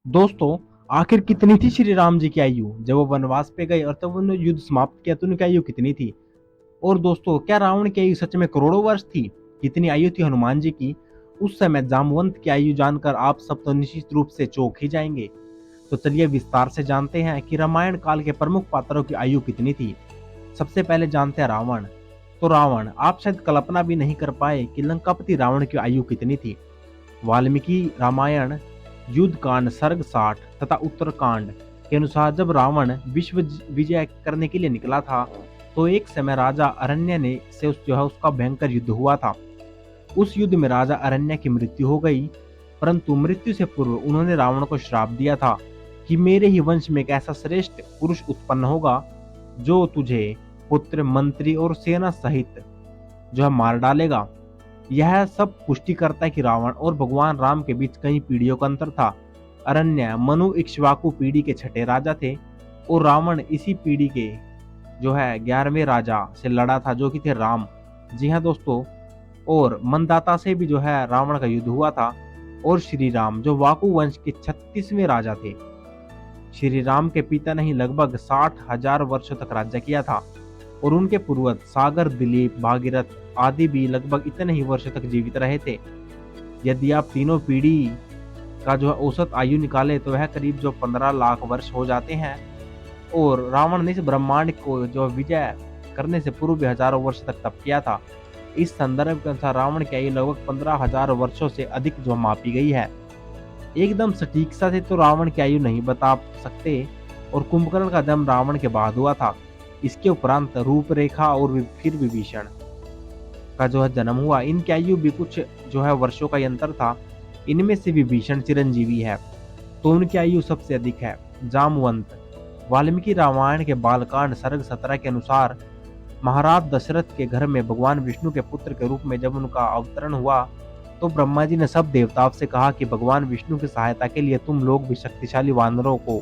दोस्तों, आखिर कितनी थी श्री राम जी की आयु जब वो वनवास पे गए और तब उन्होंने युद्ध समाप्त किया तो उनकी आयु कितनी थी? और दोस्तों, क्या रावण की आयु सच में करोड़ों वर्ष थी? कितनी आयु थी हनुमान जी की उस समय? जामवंत की आयु जानकर आप सब तो निश्चित रूप से चौंक ही जाएंगे। तो चलिए विस्तार से जानते हैं कि रामायण काल के प्रमुख पात्रों की आयु कितनी थी। सबसे पहले जानते हैं रावण। तो रावण, आप शायद कल्पना भी नहीं कर पाए कि लंकापति रावण की आयु कितनी थी। वाल्मीकि रामायण युद्ध कांड सर्ग 60 तथा उत्तरकांड के अनुसार जब रावण विश्व विजय करने के लिए निकला था तो एक समय राजा अरण्य ने से उसका भयंकर युद्ध हुआ था। उस युद्ध में राजा अरण्य की मृत्यु हो गई, परंतु मृत्यु से पूर्व उन्होंने रावण को श्राप दिया था कि मेरे ही वंश में एक ऐसा श्रेष्ठ पुरुष उत्पन्न होगा जो तुझे पुत्र, मंत्री और सेना सहित जो है मार डालेगा। यह सब पुष्टि करता है कि रावण और भगवान राम के बीच कई पीढ़ियों का अंतर था। अरण्य मनु इक्ष्वाकु पीढ़ी के छठे राजा थे और रावण इसी पीढ़ी के जो है 11वें राजा से लड़ा था, जो कि थे राम। जी हाँ दोस्तों, और मनदाता से भी जो है रावण का युद्ध हुआ था। और श्री राम जो वाकु वंश के 36वें राजा थे। श्री राम के पिता ने ही लगभग 60,000 वर्षों तक राज्य किया था और उनके पूर्वज सागर, दिलीप, भागीरथ आदि भी लगभग इतने ही वर्षों तक जीवित रहे थे। यदि आप तीनों पीढ़ी का जो है औसत आयु निकाले तो वह करीब जो 15 लाख वर्ष हो जाते हैं। और रावण ने इस ब्रह्मांड को जो विजय करने से पूर्व भी हजारों वर्ष तक तप किया था। इस संदर्भ के अनुसार रावण की आयु लगभग 15,000 वर्षों से अधिक जो मापी गई है। एकदम सटीकता से तो रावण की आयु नहीं बता सकते। और कुंभकर्ण का जन्म रावण के बाद हुआ था। इसके उपरांत रूपरेखा और फिर विभीषण का जो है जन्म हुआ। इनकी आयु भी कुछ जो है वर्षों का ही अंतर था। इनमें से विभीषण चिरंजीवी है तो उनकी आयु सबसे अधिक है। जामवंत वाल्मीकि रामायण के बालकांड सर्ग 17 के अनुसार महाराज दशरथ के घर में भगवान विष्णु के पुत्र के रूप में जब उनका अवतरण हुआ तो ब्रह्मा जी ने सब देवताओं से कहा कि भगवान विष्णु की सहायता के लिए तुम लोग भी शक्तिशाली वानरों को,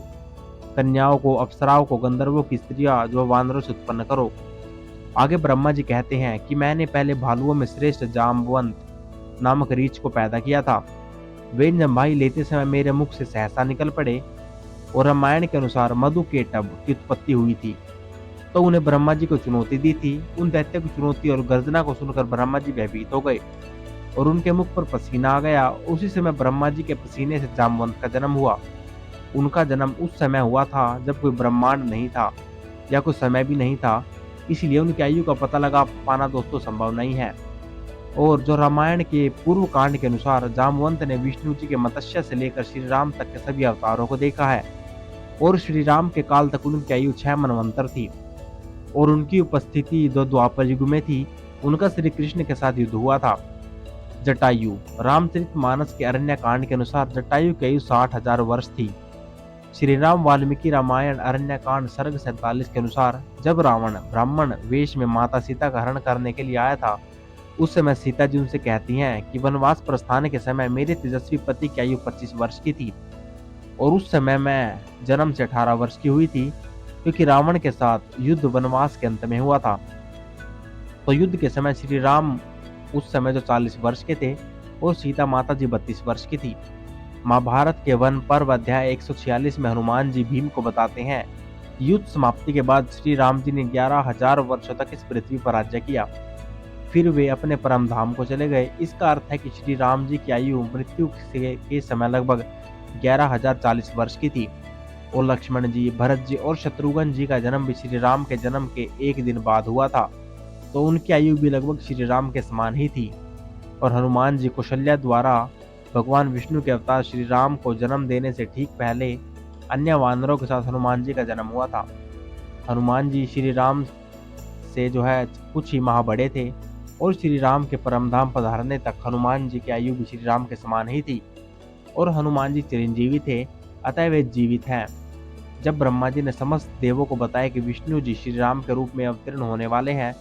कन्याओं को, अप्सराओं को, गंधर्वों की स्त्रियां जो वानरों से उत्पन्न करो। आगे ब्रह्मा जी कहते हैं कि मैंने पहले भालुओं में श्रेष्ठ जाम्बवंत नामक रीछ को पैदा किया था। वे जम्भाई लेते समय मेरे मुख से सहसा निकल पड़े और रामायण के अनुसार मधुकेटभ की उत्पत्ति हुई थी तो उन्हें ब्रह्मा जी को चुनौती दी थी। उन दैत्य की चुनौती और गर्जना को सुनकर ब्रह्मा जी भयभीत हो गए और उनके मुख पर पसीना आ गया। उसी समय ब्रह्मा जी के पसीने से जामवंत का जन्म हुआ। उनका जन्म उस समय हुआ था जब कोई ब्रह्मांड नहीं था या कोई समय भी नहीं था, इसलिए उनकी आयु का पता लगा पाना दोस्तों संभव नहीं है। और जो रामायण के पूर्व कांड के अनुसार जामवंत ने विष्णु जी के मत्स्य से लेकर श्री राम तक के सभी अवतारों को देखा है और श्री राम के काल तक उनकी आयु 6 मनवंतर थी और उनकी उपस्थिति दो द्वापर युग में थी। उनका श्री कृष्ण के साथ युद्ध हुआ था। जटायु रामचरितमानस के अरण्य कांड के अनुसार जटायु की आयु 60,000 वर्ष थी। श्री राम वाल्मीकि रामायण अरण्य कांड सर्ग 47 के अनुसार जब रावण ब्राह्मण वेश में माता सीता का हरण करने के लिए आया था उस समय सीता जी उनसे कहती हैं कि वनवास प्रस्थान के समय मेरे तेजस्वी पति की आयु 25 वर्ष की थी और उस समय मैं जन्म से 18 वर्ष की हुई थी, क्योंकि रावण के साथ युद्ध वनवास के अंत में हुआ था। तो युद्ध के समय श्री राम उस समय जो 40 वर्ष के थे और सीता माता जी 32 वर्ष की थी। महाभारत के वन पर्व अध्याय 146 में हनुमान जी भीम को बताते हैं युद्ध समाप्ति के बाद श्री राम जी ने 11,000 वर्षों तक इस पृथ्वी पर राज्य किया, फिर वे अपने परम धाम को चले गए। इसका अर्थ है कि श्री राम जी की आयु मृत्यु के समय लगभग 11,040 वर्ष की थी। और लक्ष्मण जी, भरत जी और शत्रुघ्न जी का जन्म भी श्री राम के जन्म के एक दिन बाद हुआ था, तो उनकी आयु भी लगभग श्री राम के समान ही थी। और हनुमान जी कौशल्या द्वारा भगवान विष्णु के अवतार श्री राम को जन्म देने से ठीक पहले अन्य वानरों के साथ हनुमान जी का जन्म हुआ था। हनुमान जी श्री राम से जो है कुछ ही माह बड़े थे और श्री राम के परमधाम पधारने तक हनुमान जी की आयु भी श्री राम के समान ही थी। और हनुमान जी चिरंजीवी थे, अतः वे जीवित हैं। जब ब्रह्मा जी ने समस्त देवों को बताया कि विष्णु जी श्री राम के रूप में अवतीर्ण होने वाले हैं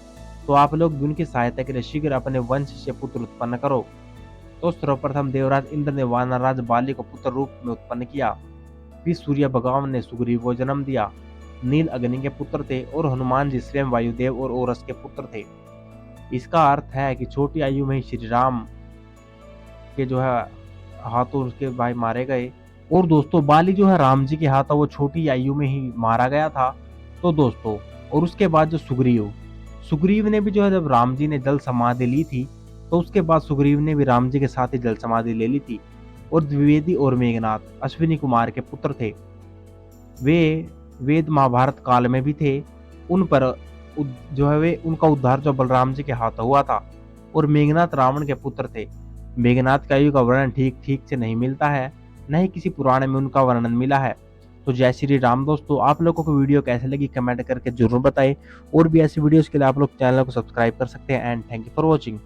तो आप लोग भी उनकी सहायता के लिए शीघ्र अपने वंश से पुत्र उत्पन्न करो। तो सर्वप्रथम देवराज इंद्र ने वानरराज बाली को पुत्र रूप में उत्पन्न किया। फिर सूर्य भगवान ने सुग्रीव को जन्म दिया। नील अग्नि के पुत्र थे और हनुमान जी स्वयं वायुदेव और ओरस के पुत्र थे। इसका अर्थ है कि छोटी आयु में ही श्री राम के जो है हाथों उसके भाई मारे गए और दोस्तों बाली जो है राम जी के हाथों वो छोटी आयु में ही मारा गया था। तो दोस्तों और उसके बाद जो सुग्रीव सुग्रीव ने भी जो है जब राम जी ने जल समाधि ली थी, तो उसके बाद सुग्रीव ने भी राम जी के साथ ही जल समाधि ले ली थी। और द्विवेदी और मेघनाथ अश्विनी कुमार के पुत्र थे। वे वेद महाभारत काल में भी थे। उन पर जो है वे उनका उद्धार जो बलराम जी के हाथों हुआ था। और मेघनाथ रावण के पुत्र थे। मेघनाथ का आयु का वर्णन ठीक ठीक से नहीं मिलता है, न ही किसी पुराण में उनका वर्णन मिला है। तो जय श्री राम दोस्तों, आप लोगों को वीडियो कैसे लगी कमेंट करके जरूर बताएं। और भी ऐसी वीडियोस के लिए आप लोग चैनल को सब्सक्राइब कर सकते हैं। And thank you for watching.